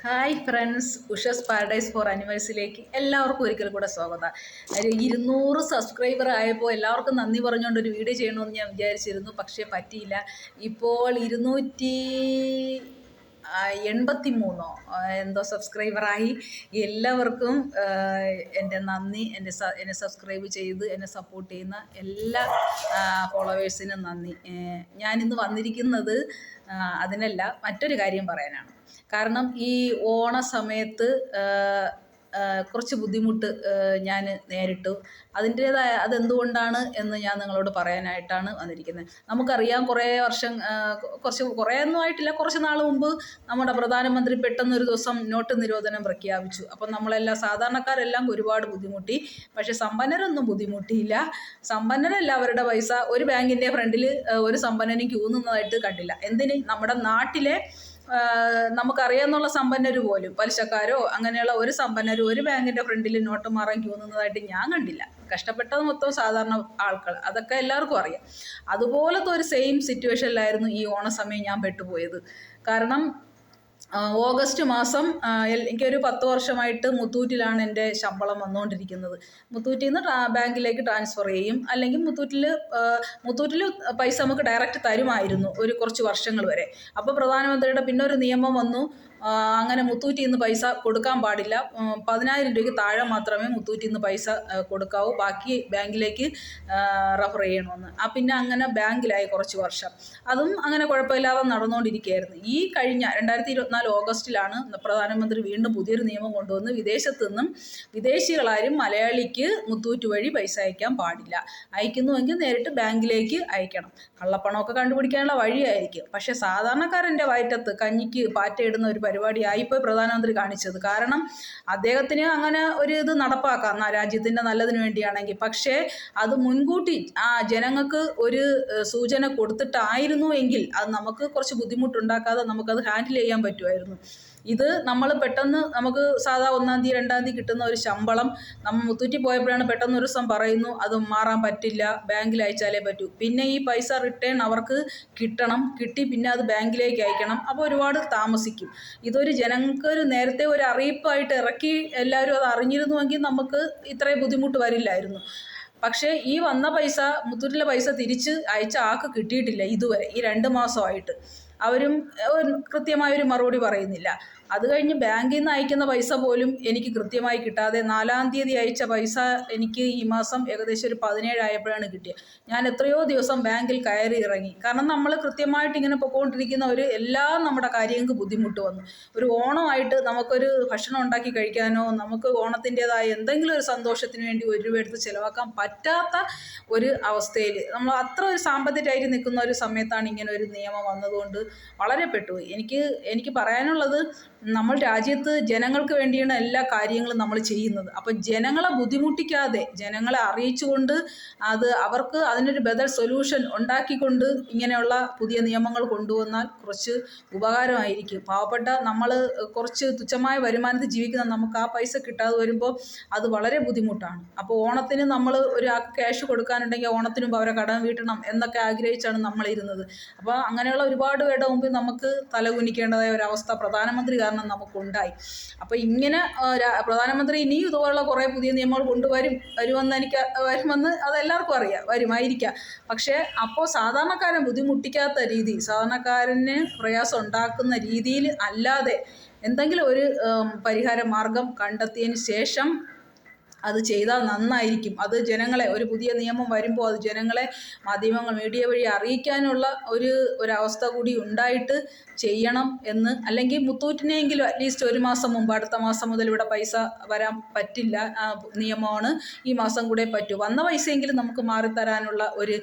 Hi friends, ഉഷസ് paradise four അനിമൽസിലേക്ക് എല്ലാവർക്കും ഒരിക്കൽ കൂടെ സ്വാഗതം. ഒരു 200 സബ്സ്ക്രൈബർ ആയപ്പോൾ എല്ലാവർക്കും നന്ദി പറഞ്ഞുകൊണ്ട് ഒരു വീഡിയോ ചെയ്യണമെന്ന് ഞാൻ വിചാരിച്ചിരുന്നു, പക്ഷേ പറ്റിയില്ല. ഇപ്പോൾ 283 എന്തോ സബ്സ്ക്രൈബറായി. എല്ലാവർക്കും എൻ്റെ നന്ദി. എന്നെ സബ്സ്ക്രൈബ് ചെയ്ത് എന്നെ സപ്പോർട്ട് ചെയ്യുന്ന എല്ലാ ഫോളോവേഴ്സിനും നന്ദി. ഞാനിന്ന് വന്നിരിക്കുന്നത് അതിനല്ല, മറ്റൊരു കാര്യം പറയാനാണ്. കാരണം ഈ ഓണ സമയത്ത് കുറച്ച് ബുദ്ധിമുട്ട് ഞാൻ നേരിട്ടു. അതിൻ്റേതായ അതെന്തുകൊണ്ടാണ് എന്ന് ഞാൻ നിങ്ങളോട് പറയാനായിട്ടാണ് വന്നിരിക്കുന്നത്. നമുക്കറിയാം, കുറേയൊന്നും ആയിട്ടില്ല, കുറച്ച് നാൾ മുമ്പ് നമ്മുടെ പ്രധാനമന്ത്രി പെട്ടെന്നൊരു ദിവസം നോട്ട് നിരോധനം പ്രഖ്യാപിച്ചു. അപ്പം നമ്മളെല്ലാം സാധാരണക്കാരെല്ലാം ഒരുപാട് ബുദ്ധിമുട്ടി. പക്ഷെ സമ്പന്നരൊന്നും ബുദ്ധിമുട്ടിയില്ല. സമ്പന്നരല്ല അവരുടെ പൈസ ഒരു ബാങ്കിൻ്റെ ഫ്രണ്ടിൽ ഒരു സമ്പന്നനും ക്യൂ നിന്നതായിട്ട് കണ്ടില്ല. എന്തിന്? നമ്മുടെ നാട്ടിലെ നമുക്കറിയാവുന്നുള്ള സമ്പന്നർ പോലും, പലിശക്കാരോ അങ്ങനെയുള്ള ഒരു സമ്പന്നരും ഒരു ബാങ്കിൻ്റെ ഫ്രണ്ടിൽ നോട്ട് മാറാൻ ക്യൂ നിന്നതായിട്ട് ഞാൻ കണ്ടില്ല. കഷ്ടപ്പെട്ടത് മൊത്തം സാധാരണ ആൾക്കാർ, അതൊക്കെ എല്ലാവർക്കും അറിയാം. അതുപോലത്തെ ഒരു സെയിം സിറ്റുവേഷനിലായിരുന്നു ഈ ഓണസമയം ഞാൻ പെട്ടുപോയത്. കാരണം ഓഗസ്റ്റ് മാസം എനിക്കൊരു 10 വർഷമായിട്ട് മുത്തൂറ്റിലാണ് എൻ്റെ ശമ്പളം വന്നുകൊണ്ടിരിക്കുന്നത്. മുത്തൂറ്റിൽ നിന്ന് ബാങ്കിലേക്ക് ട്രാൻസ്ഫർ ചെയ്യും, അല്ലെങ്കിൽ മുത്തൂറ്റിൽ പൈസ നമുക്ക് ഡയറക്റ്റ് തരുമായിരുന്നു ഒരു കുറച്ച് വർഷങ്ങൾ വരെ. അപ്പോൾ പ്രധാനമന്ത്രിയുടെ പിന്നെ ഒരു നിയമം വന്നു, അങ്ങനെ മുത്തൂറ്റിൽ നിന്ന് പൈസ കൊടുക്കാൻ പാടില്ല. 10,000 രൂപയ്ക്ക് താഴെ മാത്രമേ മുത്തൂറ്റിൽ നിന്ന് പൈസ കൊടുക്കാവൂ, ബാക്കി ബാങ്കിലേക്ക് റെഫർ ചെയ്യണമെന്ന്. പിന്നെ അങ്ങനെ ബാങ്കിലായി കുറച്ച് വർഷം. അതും അങ്ങനെ കുഴപ്പമില്ലാതെ നടന്നുകൊണ്ടിരിക്കുകയായിരുന്നു. ഈ കഴിഞ്ഞ 2024 ഓഗസ്റ്റിലാണ് പ്രധാനമന്ത്രി വീണ്ടും പുതിയൊരു നിയമം കൊണ്ടുവന്ന് വിദേശത്തു നിന്നും വിദേശികളാരും മലയാളിക്ക് മുത്തൂറ്റ് വഴി പൈസ അയക്കാൻ പാടില്ല. അയക്കുന്നുവെങ്കിൽ നേരിട്ട് ബാങ്കിലേക്ക് അയക്കണം. കള്ളപ്പണമൊക്കെ കണ്ടുപിടിക്കാനുള്ള വഴിയായിരിക്കും. പക്ഷേ സാധാരണക്കാരൻ്റെ വയറ്റത്ത് കഞ്ഞിക്ക് പാറ്റയിടുന്ന ഒരു പരിപാടിയായിപ്പോൾ പ്രധാനമന്ത്രി കാണിച്ചത്. കാരണം അദ്ദേഹത്തിന് അങ്ങനെ ഒരു ഇത് നടപ്പാക്കാം രാജ്യത്തിൻ്റെ നല്ലതിന് വേണ്ടിയാണെങ്കിൽ. പക്ഷേ അത് മുൻകൂട്ടി ജനങ്ങൾക്ക് ഒരു സൂചന കൊടുത്തിട്ടായിരുന്നു എങ്കിൽ അത് നമുക്ക് കുറച്ച് ബുദ്ധിമുട്ടുണ്ടാക്കാതെ നമുക്കത് ഹാൻഡിൽ ചെയ്യാൻ പറ്റുമായിരുന്നു. ഇത് നമ്മൾ പെട്ടെന്ന് നമുക്ക് സാധാ 1-ാം തീയതി 2-ാം തീയതി കിട്ടുന്ന ഒരു ശമ്പളം നമ്മൾ മുത്തൂറ്റി പോയപ്പോഴാണ് പെട്ടെന്ന് ഒരു ദിവസം പറയുന്നു അത് മാറാൻ പറ്റില്ല, ബാങ്കിൽ അയച്ചാലേ പറ്റൂ. പിന്നെ ഈ പൈസ റിട്ടേൺ അവർക്ക് കിട്ടി പിന്നെ അത് ബാങ്കിലേക്ക് അയക്കണം. അപ്പോൾ ഒരുപാട് താമസിക്കും. ഇതൊരു ജനങ്ങൾക്കൊരു നേരത്തെ ഒരു അറിയിപ്പായിട്ട് ഇറക്കി എല്ലാവരും അത് അറിഞ്ഞിരുന്നുവെങ്കിൽ നമുക്ക് ഇത്രയും ബുദ്ധിമുട്ട് വരില്ലായിരുന്നു. പക്ഷേ ഈ വന്ന പൈസ, മുത്തൂറ്റിലെ പൈസ തിരിച്ച് അയച്ച ആൾക്ക് കിട്ടിയിട്ടില്ല ഇതുവരെ. ഈ 2 മാസമായിട്ട് അവരും കൃത്യമായൊരു മറുപടി പറയുന്നില്ല. അത് കഴിഞ്ഞ് ബാങ്കിൽ നിന്ന് അയക്കുന്ന പൈസ പോലും എനിക്ക് കൃത്യമായി കിട്ടാതെ 4-ാം തീയതി അയച്ച പൈസ എനിക്ക് ഈ മാസം ഏകദേശം ഒരു 17 ആയപ്പോഴാണ് കിട്ടിയത്. ഞാൻ എത്രയോ ദിവസം ബാങ്കിൽ കയറി ഇറങ്ങി. കാരണം നമ്മൾ കൃത്യമായിട്ട് ഇങ്ങനെ പൊയ്ക്കൊണ്ടിരിക്കുന്നവർ എല്ലാം നമ്മുടെ കാര്യങ്ങൾക്ക് ബുദ്ധിമുട്ട് വന്നു. ഒരു ഓണമായിട്ട് നമുക്കൊരു ഭക്ഷണം ഉണ്ടാക്കി കഴിക്കാനോ നമുക്ക് ഓണത്തിൻ്റെതായ എന്തെങ്കിലും ഒരു സന്തോഷത്തിന് വേണ്ടി 1 രൂപ എടുത്ത് ചിലവാക്കാൻ പറ്റാത്ത ഒരു അവസ്ഥയിൽ നമ്മൾ അത്ര ഒരു സാമ്പത്തികമായിട്ട് നിൽക്കുന്ന ഒരു സമയത്താണ് ഇങ്ങനെ ഒരു നിയമം വന്നതുകൊണ്ട് വളരെ പെട്ടുപോയി. എനിക്ക് പറയാനുള്ളത്, നമ്മൾ രാജ്യത്ത് ജനങ്ങൾക്ക് വേണ്ടിയാണ് എല്ലാ കാര്യങ്ങളും നമ്മൾ ചെയ്യുന്നത്. അപ്പം ജനങ്ങളെ ബുദ്ധിമുട്ടിക്കാതെ ജനങ്ങളെ അറിയിച്ചുകൊണ്ട് അവർക്ക് അതിനൊരു ബദൽ സൊല്യൂഷൻ ഉണ്ടാക്കിക്കൊണ്ട് ഇങ്ങനെയുള്ള പുതിയ നിയമങ്ങൾ കൊണ്ടുവന്നാൽ കുറച്ച് ഉപകാരമായിരിക്കും. പാവപ്പെട്ട നമ്മൾ കുറച്ച് തുച്ഛമായ വരുമാനത്തിൽ ജീവിക്കുന്ന നമുക്ക് ആ പൈസ കിട്ടാതെ വരുമ്പോൾ അത് വളരെ ബുദ്ധിമുട്ടാണ്. അപ്പോൾ ഓണത്തിന് നമ്മൾ ഒരാൾക്ക് ക്യാഷ് കൊടുക്കാനുണ്ടെങ്കിൽ ഓണത്തിന് മുമ്പ് അവരെ കടം വീട്ടണം എന്നൊക്കെ ആഗ്രഹിച്ചാണ് നമ്മളിരുന്നത്. അപ്പോൾ അങ്ങനെയുള്ള ഒരുപാട് പേരുടെ മുമ്പിൽ നമുക്ക് തലകുനിക്കേണ്ടതായ ഒരവസ്ഥ പ്രധാനമന്ത്രി കാരണം നമുക്കുണ്ടായി. അപ്പോൾ ഇങ്ങനെ പ്രധാനമന്ത്രി ഇനിയും ഇതുപോലുള്ള കുറേ പുതിയ നിയമങ്ങൾ വരുമെന്ന് അതെല്ലാവർക്കും അറിയാം, വരുമായിരിക്കാം. പക്ഷേ അപ്പോൾ സാധാരണക്കാരൻ ബുദ്ധിമുട്ടിക്കാത്ത രീതി, സാധാരണക്കാരന് പ്രയാസം ഉണ്ടാക്കുന്ന രീതിയിൽ അല്ലാതെ എന്തെങ്കിലും ഒരു പരിഹാര മാർഗം കണ്ടെത്തിയതിന് ശേഷം അത് ചെയ്താൽ നന്നായിരിക്കും. അത് ജനങ്ങളെ, ഒരു പുതിയ നിയമം വരുമ്പോൾ അത് ജനങ്ങളെ മാധ്യമങ്ങൾ, മീഡിയ വഴി അറിയിക്കാനുള്ള ഒരവസ്ഥ കൂടി ഉണ്ടായിട്ട് ചെയ്യണം എന്ന്. അല്ലെങ്കിൽ മുത്തൂറ്റിനെങ്കിലും അറ്റ്ലീസ്റ്റ് 1 മാസം മുമ്പ്, അടുത്ത മാസം മുതൽ ഇവിടെ പൈസ വരാൻ പറ്റില്ല, നിയമമാണ്, ഈ മാസം കൂടെ പറ്റൂ, വന്ന പൈസയെങ്കിലും നമുക്ക് മാറിത്തരാനുള്ള ഒരു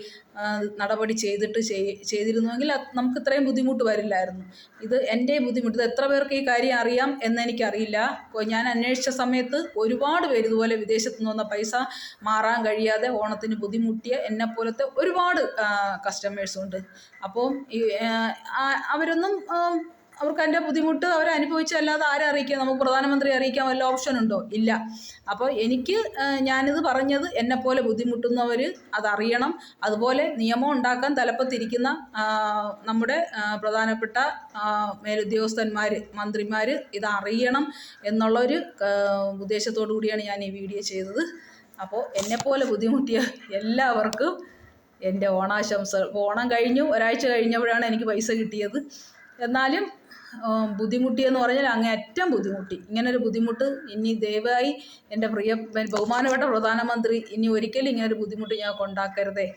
നടപടി ചെയ്തിരുന്നുവെങ്കിൽ നമുക്ക് ഇത്രയും ബുദ്ധിമുട്ട് വരില്ലായിരുന്നു. ഇത് എൻ്റെ ബുദ്ധിമുട്ട്. ഇത് എത്ര പേർക്ക് ഈ കാര്യം അറിയാം എന്നെനിക്കറിയില്ല. ഞാൻ അന്വേഷിച്ച സമയത്ത് ഒരുപാട് പേര് ഇതുപോലെ വിദേശത്ത് നിന്ന് വന്ന പൈസ മാറാൻ കഴിയാതെ ഓണത്തിന് ബുദ്ധിമുട്ടിയ എന്നെപ്പോലത്തെ ഒരുപാട് കസ്റ്റമേഴ്സുണ്ട്. അപ്പോൾ അവരൊന്നും അവർക്ക് അതിൻ്റെ ബുദ്ധിമുട്ട് അവരനുഭവിച്ചല്ലാതെ ആരെ അറിയിക്കുക? നമുക്ക് പ്രധാനമന്ത്രി അറിയിക്കാൻ വല്ല ഓപ്ഷൻ ഉണ്ടോ? ഇല്ല. അപ്പോൾ എനിക്ക് ഞാനിത് പറഞ്ഞത് എന്നെപ്പോലെ ബുദ്ധിമുട്ടുന്നവർ അതറിയണം. അതുപോലെ നിയമം ഉണ്ടാക്കാൻ തലപ്പത്തിരിക്കുന്ന നമ്മുടെ പ്രധാനപ്പെട്ട മേലുദ്യോഗസ്ഥന്മാർ, മന്ത്രിമാർ ഇതറിയണം എന്നുള്ളൊരു ഉദ്ദേശത്തോടു കൂടിയാണ് ഞാൻ ഈ വീഡിയോ ചെയ്തത്. അപ്പോൾ എന്നെപ്പോലെ ബുദ്ധിമുട്ടിയ എല്ലാവർക്കും എൻ്റെ ഓണാശംസകൾ. ഓണം കഴിഞ്ഞു, ഒരാഴ്ച കഴിഞ്ഞപ്പോഴാണ് എനിക്ക് പൈസ കിട്ടിയത്. എന്നാലും ബുദ്ധിമുട്ടിയെന്ന് പറഞ്ഞാൽ അങ്ങേയറ്റം ബുദ്ധിമുട്ടി. ഇങ്ങനൊരു ബുദ്ധിമുട്ട് ഇനി ദയവായി എൻ്റെ ബഹുമാനപ്പെട്ട പ്രധാനമന്ത്രി ഇനി ഒരിക്കലും ഇങ്ങനൊരു ബുദ്ധിമുട്ട് ഞങ്ങൾക്ക് ഉണ്ടാക്കരുതേ.